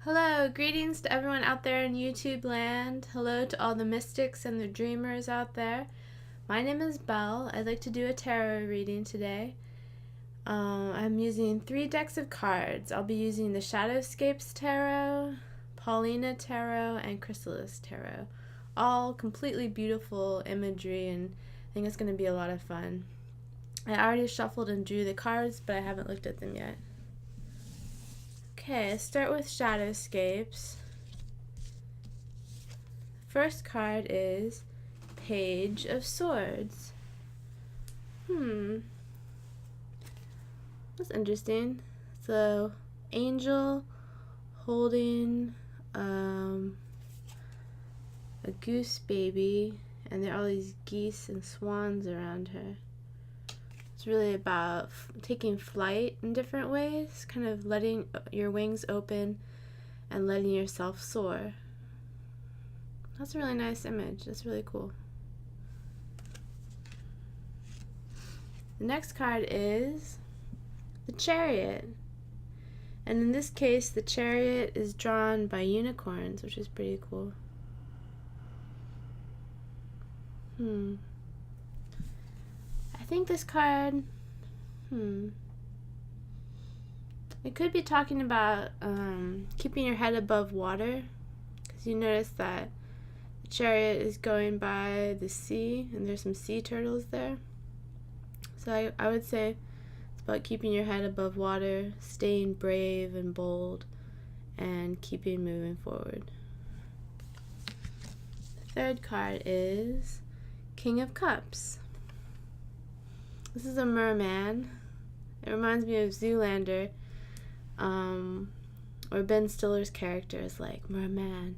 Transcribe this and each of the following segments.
Hello, greetings to everyone out there in YouTube land. Hello to all the mystics and the dreamers out there. My name is Belle. I'd like to do a tarot reading today. I'm using 3 decks of cards. I'll be using the Shadowscapes Tarot, Paulina Tarot, and Chrysalis Tarot. All completely beautiful imagery, and I think it's going to be a lot of fun. I already shuffled and drew the cards, but I haven't looked at them yet. Okay, let's start with Shadowscapes. First card is Page of Swords. That's interesting. So, angel holding a goose baby, and there are all these geese and swans around her. It's really about taking flight in different ways, kind of letting your wings open and letting yourself soar. That's a really nice image. That's really cool. The next card is the Chariot. And in this case, the Chariot is drawn by unicorns, which is pretty cool. I think this card, it could be talking about keeping your head above water, because you notice that the Chariot is going by the sea, and there's some sea turtles there. So I would say it's about keeping your head above water, staying brave and bold, and keeping moving forward. The third card is King of Cups. This is a merman. It reminds me of Zoolander, or Ben Stiller's character is like merman.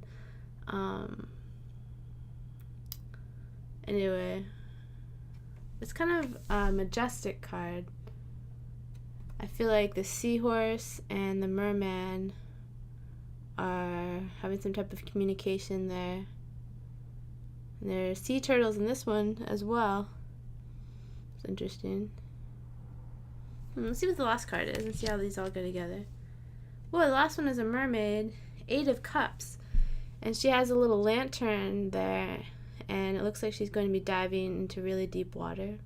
Anyway, it's kind of a majestic card. I feel like the seahorse and the merman are having some type of communication there. And there are sea turtles in this one as well. It's interesting. Let's see what the last card is and see how these all go together. Well, the last one is a mermaid, 8 of Cups. And she has a little lantern there, and it looks like she's going to be diving into really deep water.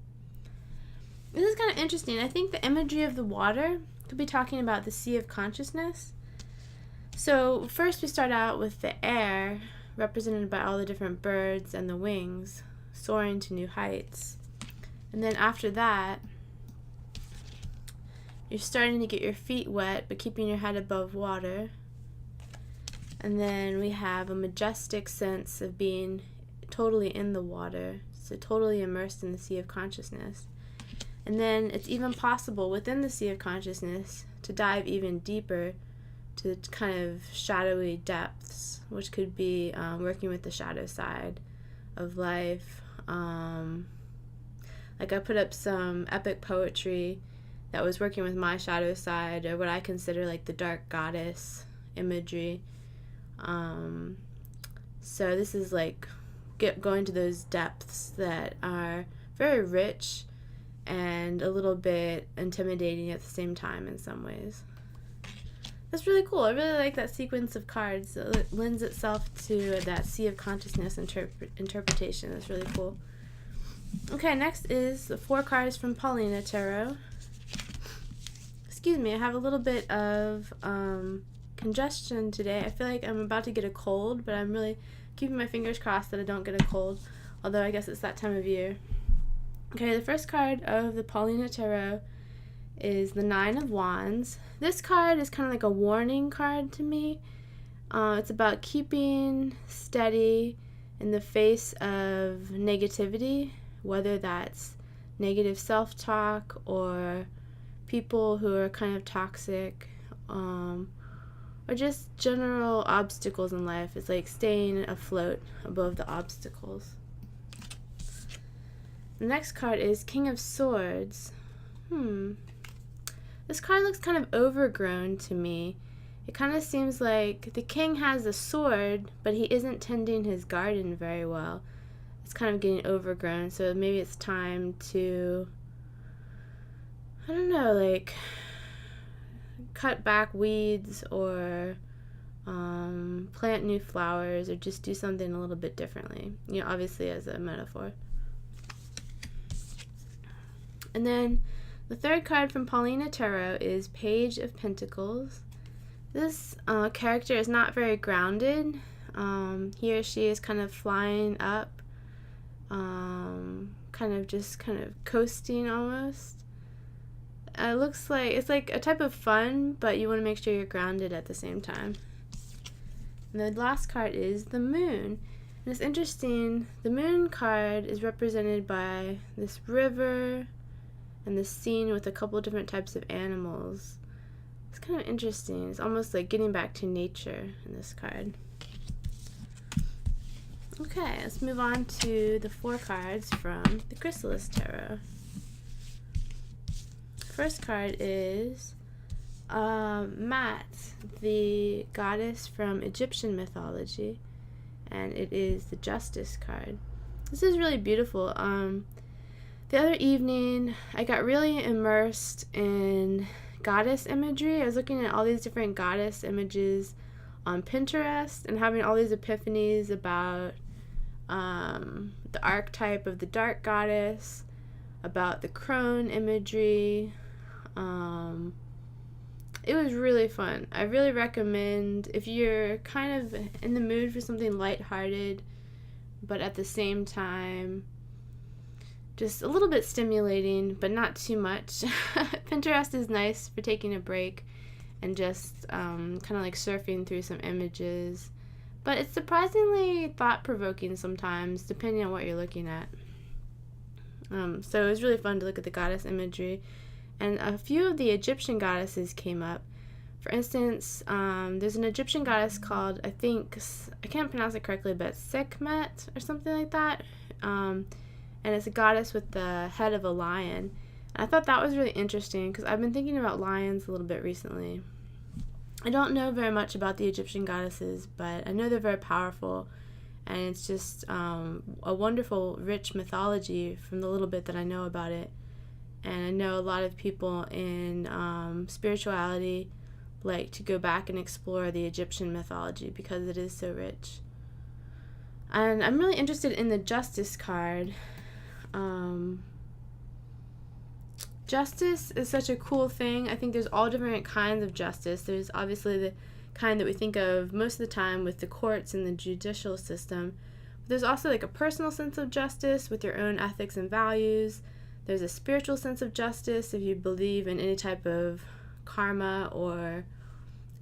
This is kind of interesting. I think the imagery of the water could be talking about the sea of consciousness. So first we start out with the air, represented by all the different birds and the wings, soaring to new heights. And then after that, you're starting to get your feet wet, but keeping your head above water. And then we have a majestic sense of being totally in the water, so totally immersed in the sea of consciousness. And then it's even possible within the sea of consciousness to dive even deeper to kind of shadowy depths, which could be working with the shadow side of life. Like I put up some epic poetry that was working with my shadow side, or what I consider like the dark goddess imagery. So this is like going to those depths that are very rich and a little bit intimidating at the same time in some ways. That's really cool. I really like that sequence of cards. It lends itself to that sea of consciousness interpretation. That's really cool. Okay, next is the 4 cards from Paulina Tarot. Excuse me, I have a little bit of congestion today. I feel like I'm about to get a cold, but I'm really keeping my fingers crossed that I don't get a cold, although I guess it's that time of year. Okay, the first card of the Paulina Tarot is the 9 of Wands. This card is kind of like a warning card to me. It's about keeping steady in the face of negativity, whether that's negative self-talk or people who are kind of toxic, or just general obstacles in life. It's like staying afloat above the obstacles. The next card is King of Swords. This card looks kind of overgrown to me. It kind of seems like the king has a sword, but he isn't tending his garden very well. It's kind of getting overgrown, so maybe it's time to, I don't know, like cut back weeds or plant new flowers, or just do something a little bit differently, you know, obviously as a metaphor. And then the third card from Paulina Tarot is Page of Pentacles. This character is not very grounded. He or she is kind of flying up, kind of coasting almost. It looks like it's like a type of fun, but you want to make sure you're grounded at the same time. And the last card is the Moon. And it's interesting, the Moon card is represented by this river and this scene with a couple different types of animals. It's kind of interesting. It's almost like getting back to nature in this card. Okay, let's move on to the 4 cards from the Chrysalis Tarot. First card is Mat, the goddess from Egyptian mythology, and it is the Justice card. This is really beautiful. The other evening, I got really immersed in goddess imagery. I was looking at all these different goddess images on Pinterest and having all these epiphanies about the archetype of the dark goddess, about the crone imagery. It was really fun. I really recommend, if you're kind of in the mood for something lighthearted, but at the same time just a little bit stimulating, but not too much. Pinterest is nice for taking a break and just kind of like surfing through some images. But it's surprisingly thought-provoking sometimes, depending on what you're looking at. So it was really fun to look at the goddess imagery. And a few of the Egyptian goddesses came up. For instance, there's an Egyptian goddess called, I can't pronounce it correctly, but Sekhmet or something like that. And it's a goddess with the head of a lion. And I thought that was really interesting because I've been thinking about lions a little bit recently. I don't know very much about the Egyptian goddesses, but I know they're very powerful, and it's just a wonderful, rich mythology from the little bit that I know about it. And I know a lot of people in spirituality like to go back and explore the Egyptian mythology because it is so rich. And I'm really interested in the Justice card. Justice is such a cool thing. I think there's all different kinds of justice. There's obviously the kind that we think of most of the time with the courts and the judicial system. But there's also like a personal sense of justice with your own ethics and values. There's a spiritual sense of justice if you believe in any type of karma, or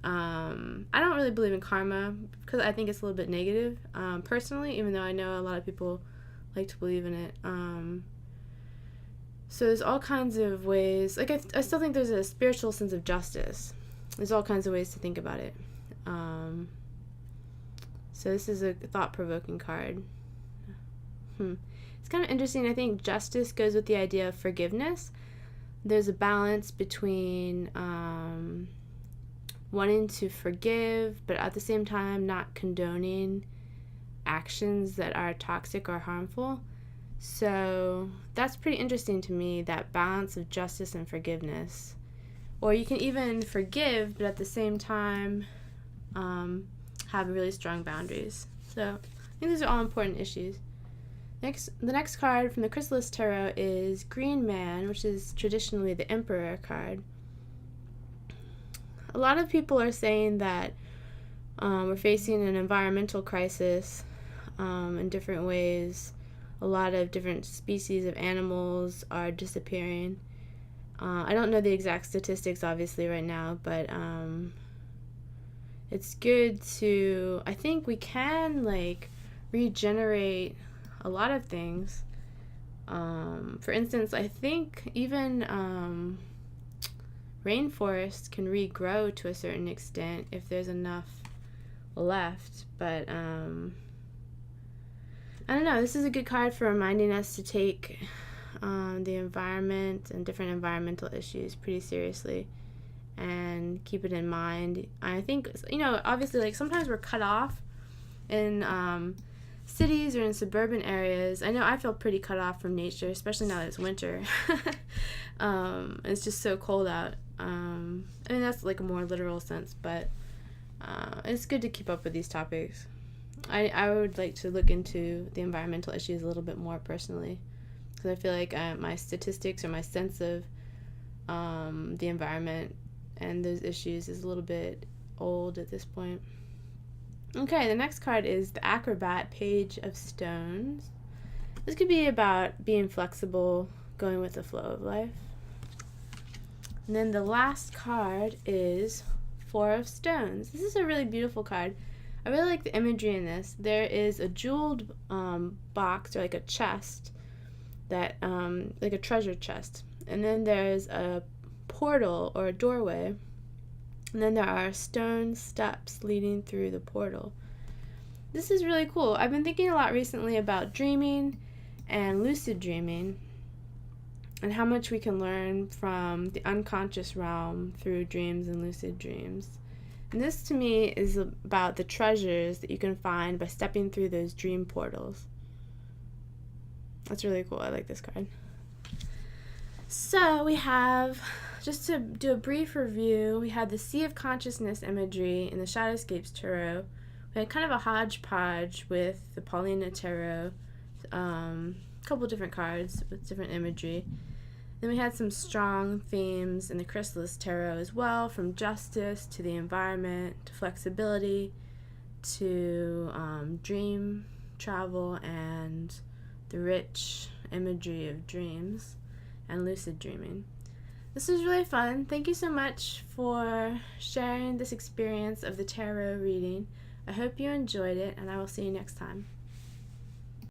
I don't really believe in karma because I think it's a little bit negative personally, even though I know a lot of people like to believe in it. So there's all kinds of ways. Like I still think there's a spiritual sense of justice. There's all kinds of ways to think about it. So this is a thought-provoking card. It's kind of interesting. I think justice goes with the idea of forgiveness. There's a balance between wanting to forgive, but at the same time not condoning actions that are toxic or harmful. So that's pretty interesting to me, that balance of justice and forgiveness. Or you can even forgive, but at the same time have really strong boundaries. So I think these are all important issues. The next card from the Chrysalis Tarot is Green Man, which is traditionally the Emperor card. A lot of people are saying that we're facing an environmental crisis in different ways. A lot of different species of animals are disappearing. I don't know the exact statistics, obviously, right now, but it's good to, I think we can, like, regenerate a lot of things. For instance, I think even rainforests can regrow to a certain extent if there's enough left, but I don't know, this is a good card for reminding us to take the environment and different environmental issues pretty seriously and keep it in mind. I think, you know, obviously, like, sometimes we're cut off in cities or in suburban areas. I know I feel pretty cut off from nature, especially now that it's winter. It's just so cold out. I mean, that's like a more literal sense, but It's good to keep up with these topics. I would like to look into the environmental issues a little bit more personally, because I feel like my statistics or my sense of the environment and those issues is a little bit old at this point. Okay, the next card is the Acrobat, Page of Stones. This could be about being flexible, going with the flow of life. And then the last card is Four of Stones. This is a really beautiful card. I really like the imagery in this. There is a jeweled box, or like a chest, that like a treasure chest. And then there's a portal or a doorway. And then there are stone steps leading through the portal. This is really cool. I've been thinking a lot recently about dreaming and lucid dreaming, and how much we can learn from the unconscious realm through dreams and lucid dreams. And this to me is about the treasures that you can find by stepping through those dream portals. That's really cool. I like this card. So we have, just to do a brief review, we had the Sea of Consciousness imagery in the Shadowscapes Tarot. We had kind of a hodgepodge with the Paulina Tarot, a couple different cards with different imagery. Then we had some strong themes in the Chrysalis Tarot as well, from justice to the environment to flexibility to dream travel and the rich imagery of dreams and lucid dreaming. This was really fun. Thank you so much for sharing this experience of the tarot reading. I hope you enjoyed it, and I will see you next time.